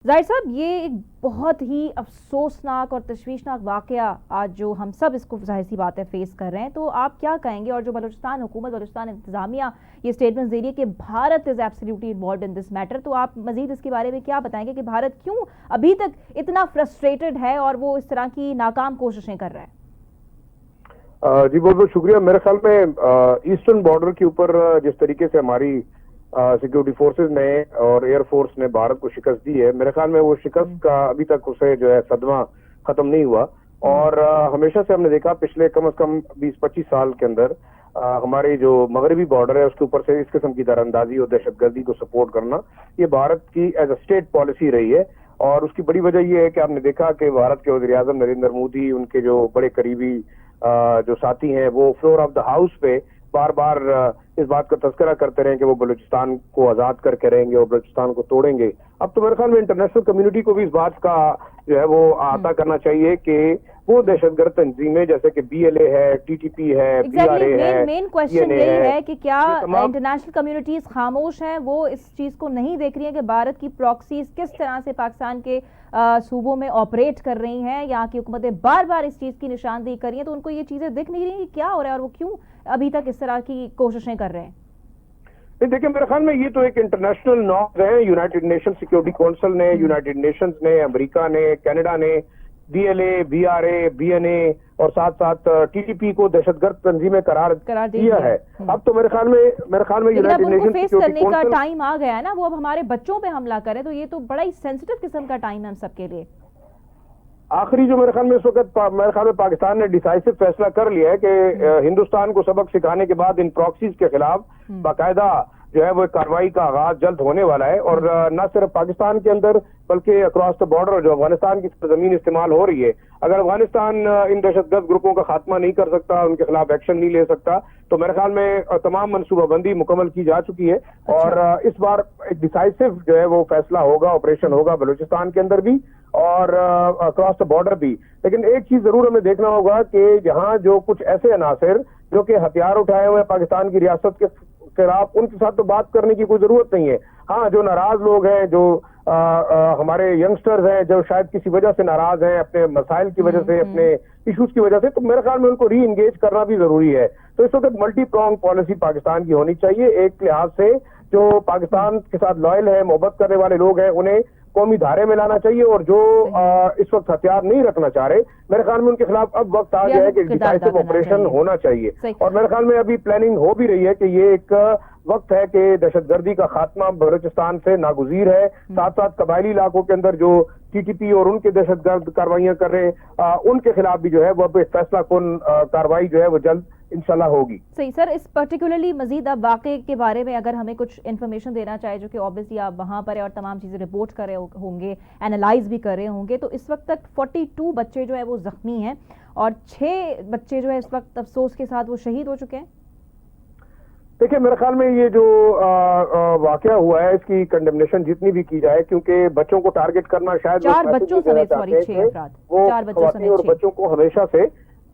ظاہر صاحب یہ ایک بہت ہی افسوسناک اور تشویشناک واقعہ آج جو ہم سب اس کو ظاہر سی بات ہے فیس کر رہے ہیں، تو آپ کیا کہیں گے؟ اور جو بلوچستان حکومت، بلوچستان انتظامیہ یہ اسٹیٹمنٹ دے رہی ہے کہ Bharat is absolutely involved in this matter, تو آپ مزید اس کے بارے میں کیا بتائیں گے کہ بھارت کیوں ابھی تک اتنا فرسٹریٹڈ ہے اور وہ اس طرح کی ناکام کوششیں کر رہا ہے؟ جی بہت بہت شکریہ۔ میرے خیال میں ایسٹرن بارڈر کے اوپر جس طریقے سے ہماری سیکورٹی فورسز نے اور ایئر فورس نے بھارت کو شکست دی ہے، میرے خیال میں وہ شکست کا ابھی تک اسے جو ہے صدمہ ختم نہیں ہوا، اور ہمیشہ سے ہم نے دیکھا پچھلے کم از کم 20-25 سال کے اندر ہماری جو مغربی بارڈر ہے اس کے اوپر سے اس قسم کی در اندازی اور دہشت گردی کو سپورٹ کرنا یہ بھارت کی ایز اے اسٹیٹ پالیسی رہی ہے، اور اس کی بڑی وجہ یہ ہے کہ آپ نے دیکھا کہ بھارت کے وزیر اعظم نریندر مودی، ان کے جو بڑے قریبی جو ساتھی ہیں، وہ فلور آف دا ہاؤس پہ بار بار اس بات کا تذکرہ کرتے رہے کہ وہ بلوچستان کو آزاد کر کے رہیں گے اور بلوچستان کو توڑیں گے۔ اب تو میرے خیال میں انٹرنیشنل کمیونٹی کو بھی اس بات کا جو ہے وہ احاطہ کرنا چاہیے کہ وہ دہشت گرد تنظیمیں جیسے کہ بی ایل اے ہے، ٹی ٹی پی ہے، بی آر اے ہے، مین کوشچن یہی ہے کہ کیا انٹرنیشنل کمیونٹیز خاموش ہیں؟ وہ اس چیز کو نہیں دیکھ رہی ہیں کہ بھارت کی پراکسیز کس طرح سے پاکستان کے صوبوں میں آپریٹ کر رہی ہیں؟ یہاں کی حکومتیں بار بار اس چیز کی نشاندہی کر رہی ہیں، تو ان کو یہ چیزیں دکھ نہیں رہی کہ کیا ہو رہا ہے اور وہ کیوں ابھی تک اس طرح کی کوششیں کر رہے ہیں؟ دیکھیں میرے خیال میں یہ تو ایک انٹرنیشنل نارمز ہے، یونائٹڈ نیشن سیکورٹی کونسل نے، یونائٹڈ نیشنز نے، امریکہ نے، کینیڈا نے، B L A, B R A, B N A اور ساتھ ساتھ ٹی ٹی پی کو دہشت گرد تنظیمیں قرار دیا ہے۔ اب تو میرے خیال میں یونائٹڈ نیشن فیس کرنے کا ٹائم آ گیا ہے نا، وہ اب ہمارے بچوں پہ حملہ کرے تو یہ تو بڑا ہی سینسٹیو قسم کا ٹائم ہے ہم سب کے لیے۔ آخری جو میرے خیال میں اس وقت میرے خیال میں پاکستان نے ڈیسائسو فیصلہ کر لیا ہے کہ ہندوستان کو سبق سکھانے کے بعد ان پراکسیز کے خلاف باقاعدہ جو ہے وہ کارروائی کا آغاز جلد ہونے والا ہے، اور نہ صرف پاکستان کے اندر بلکہ اکراس دا بارڈر جو افغانستان کی زمین استعمال ہو رہی ہے، اگر افغانستان ان دہشت گرد گروپوں کا خاتمہ نہیں کر سکتا، ان کے خلاف ایکشن نہیں لے سکتا، تو میرے خیال میں تمام منصوبہ بندی مکمل کی جا چکی ہے، اور اس بار ایک ڈیسائسو جو ہے وہ فیصلہ ہوگا، آپریشن ہوگا بلوچستان کے اندر بھی اور اکراس دا بارڈر بھی۔ لیکن ایک چیز ضرور ہمیں دیکھنا ہوگا کہ یہاں جو کچھ ایسے عناصر جو کہ ہتھیار اٹھائے ہوئے پاکستان کی ریاست کے خلاف، ان کے ساتھ تو بات کرنے کی کوئی ضرورت نہیں ہے۔ ہاں، جو ناراض لوگ ہیں، جو ہمارے ینگسٹرز ہیں جو شاید کسی وجہ سے ناراض ہیں، اپنے مسائل کی وجہ سے، اپنے ایشوز کی وجہ سے، تو میرے خیال میں ان کو ری انگیج کرنا بھی ضروری ہے۔ تو اس وقت ملٹی پرونگ پالیسی پاکستان کی ہونی چاہیے۔ ایک لحاظ سے جو پاکستان کے ساتھ لائل ہے، محبت کرنے والے لوگ ہیں، انہیں قومی دھارے میں لانا چاہیے، اور جو اس وقت ہتھیار نہیں رکھنا چاہ رہے، میرے خیال میں ان کے خلاف اب وقت آ گیا ہے کہ ڈیسائسو آپریشن ہونا چاہیے، اور میرے خیال میں ابھی پلاننگ ہو بھی رہی ہے کہ یہ ایک وقت ہے کہ دہشت گردی کا خاتمہ بلوچستان سے ناگزیر ہے، ساتھ ساتھ قبائلی علاقوں کے اندر جو ٹی ٹی پی اور ان کے دہشت گرد کاروائیاں کر رہے ہیں، ان کے خلاف بھی جو ہے وہ فیصلہ کن کاروائی جو ہے وہ جلد انشاءاللہ ہوگی۔ صحیح سر، اس پرٹیکولرلی مزید آپ واقعے کے بارے میں اگر ہمیں کچھ انفارمیشن دینا چاہے، جو کہ اوبیسلی آپ وہاں پر اور تمام چیزیں رپورٹ کر رہے ہوں گے، اینالائز بھی کر رہے ہوں گے، تو اس وقت تک 42 بچے جو ہے وہ زخمی ہیں اور 6 بچے جو ہے اس وقت افسوس کے ساتھ وہ شہید ہو چکے ہیں۔ دیکھیں میرے خیال میں یہ جو واقعہ ہوا ہے اس کی کنڈمنیشن جتنی بھی کی جائے، کیونکہ بچوں کو ٹارگٹ کرنا شاید 4 بچوں سمیت، سوری 6 افراد، وہ خواتین اور بچوں کو ہمیشہ سے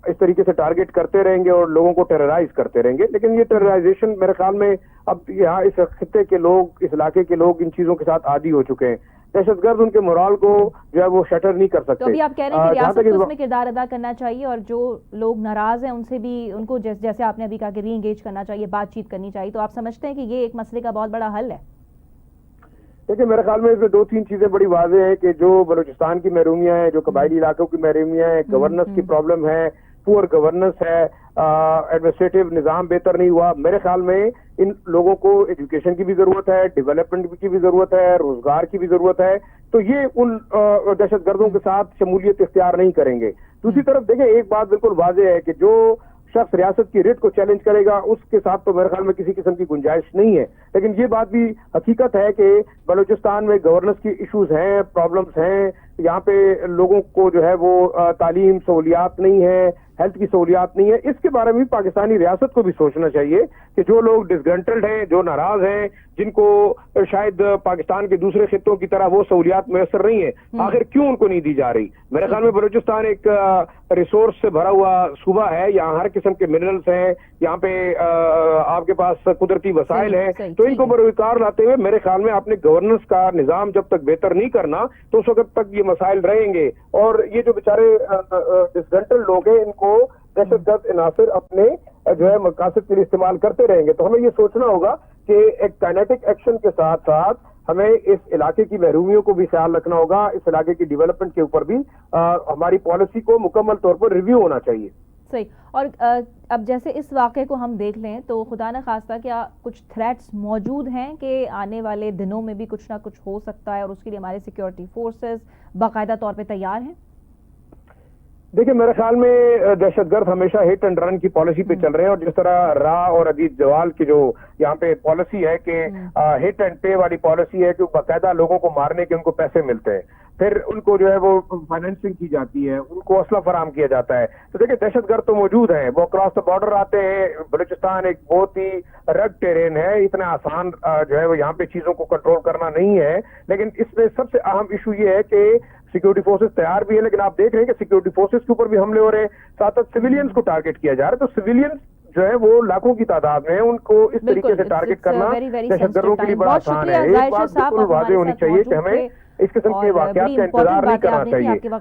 اس طریقے سے ٹارگٹ کرتے رہیں گے اور لوگوں کو ٹیررائز کرتے رہیں گے، لیکن یہ ٹیررائزیشن میرے خیال میں اب یہاں اس خطے کے لوگ، اس علاقے کے لوگ ان چیزوں کے ساتھ عادی ہو چکے ہیں۔ دہشت گرد ان کے مورال کو جو ہے وہ شٹر نہیں کر سکتے۔ تو ابھی آپ کہہ رہے ہیں کہ ریاست کو اس میں کردار ادا کرنا چاہیے، اور جو لوگ ناراض ہیں ان سے بھی، ان کو جیسے آپ نے ابھی کہا کہ ری انگیج کرنا چاہیے، بات چیت کرنی چاہیے، تو آپ سمجھتے ہیں کہ یہ ایک مسئلے کا بہت بڑا حل ہے؟ دیکھیں میرے خیال میں اس میں 2-3 چیزیں بڑی واضح ہیں کہ جو بلوچستان کی محرومیاں ہیں، جو قبائلی علاقوں کی محرومیاں ہیں، گورننس کی پرابلم ہے، پور گورننس ہے، ایڈمنسٹریٹو نظام بہتر نہیں ہوا، میرے خیال میں ان لوگوں کو ایجوکیشن کی بھی ضرورت ہے، ڈیولپمنٹ کی بھی ضرورت ہے، روزگار کی بھی ضرورت ہے، تو یہ ان دہشت گردوں کے ساتھ شمولیت اختیار نہیں کریں گے۔ دوسری طرف دیکھیں ایک بات بالکل واضح ہے کہ جو شخص ریاست کی ریٹ کو چیلنج کرے گا اس کے ساتھ تو میرے خیال میں کسی قسم کی گنجائش نہیں ہے، لیکن یہ بات بھی حقیقت ہے کہ بلوچستان میں گورننس کی ایشوز ہیں، پرابلمز ہیں، یہاں پہ لوگوں کو جو ہے وہ تعلیم سہولیات نہیں ہے، ہیلتھ کی سہولیات نہیں ہے۔ اس کے بارے میں پاکستانی ریاست کو بھی سوچنا چاہیے کہ جو لوگ ڈسگرنٹلڈ ہیں، جو ناراض ہیں، جن کو شاید پاکستان کے دوسرے خطوں کی طرح وہ سہولیات میسر نہیں ہیں, آخر کیوں ان کو نہیں دی جا رہی؟ میرے خیال میں بلوچستان ایک ریسورس سے بھرا ہوا صوبہ ہے, یہاں ہر قسم کے منرلز ہیں, یہاں پہ آپ کے پاس قدرتی وسائل ہیں, تو ان کو بروکار لاتے ہوئے میرے خیال میں اپنے گورننس کا نظام جب تک بہتر نہیں کرنا تو اس وقت تک یہ مسائل رہیں گے. اور یہ جو بیچارے ڈسگنٹل لوگ ہیں, ان کو دہشت گرد عناصر اپنے جو ہے مقاصد کے لیے استعمال کرتے رہیں گے. تو ہمیں یہ سوچنا ہوگا کہ ایک کائنیٹک ایکشن کے ساتھ ساتھ ہمیں اس علاقے کی محرومیوں کو بھی خیال رکھنا ہوگا, اس علاقے کی ڈیولپمنٹ کے اوپر بھی ہماری پالیسی کو مکمل طور پر ریویو ہونا چاہیے. صحیح. اور اب جیسے اس واقعے کو ہم دیکھ لیں تو خدا نہ خواستہ کیا کچھ تھریٹس موجود ہیں کہ آنے والے دنوں میں بھی کچھ نہ کچھ ہو سکتا ہے اور اس کے لیے ہمارے سیکیورٹی فورسز باقاعدہ طور پہ تیار ہیں؟ دیکھیں, میرے خیال میں دہشت گرد ہمیشہ ہٹ اینڈ رن کی پالیسی پہ چل رہے ہیں, اور جس طرح راہ اور عزیز جوال کی جو یہاں پہ پالیسی ہے کہ ہٹ اینڈ پے والی پالیسی ہے کہ باقاعدہ لوگوں کو مارنے کے ان کو پیسے ملتے ہیں, پھر ان کو جو ہے وہ فائنینسنگ کی جاتی ہے, ان کو اسلحہ فراہم کیا جاتا ہے. تو دیکھیں, دہشت گرد تو موجود ہیں, وہ کراس دا بارڈر آتے ہیں. بلوچستان ایک بہت ہی رگ ٹیرین ہے, اتنا آسان جو ہے وہ یہاں پہ چیزوں کو کنٹرول کرنا نہیں ہے. لیکن اس میں سب سے اہم ایشو یہ ہے کہ سیکورٹی فورسز تیار بھی ہے, لیکن آپ دیکھ رہے ہیں کہ سیکورٹی فورسز کے اوپر بھی حملے ہو رہے ہیں, ساتھ ساتھ سویلینز کو ٹارگٹ کیا جا رہا ہے. تو سویلینز جو ہے وہ لاکھوں کی تعداد میں, ان کو اس طریقے سے ٹارگٹ کرنا دہشت گردوں کے لیے بڑا آسان ہے. ایک بات بالکل واضح ہونی چاہیے کہ ہمیں اس قسم کے واقعات کا انتظار نہیں کرنا چاہیے.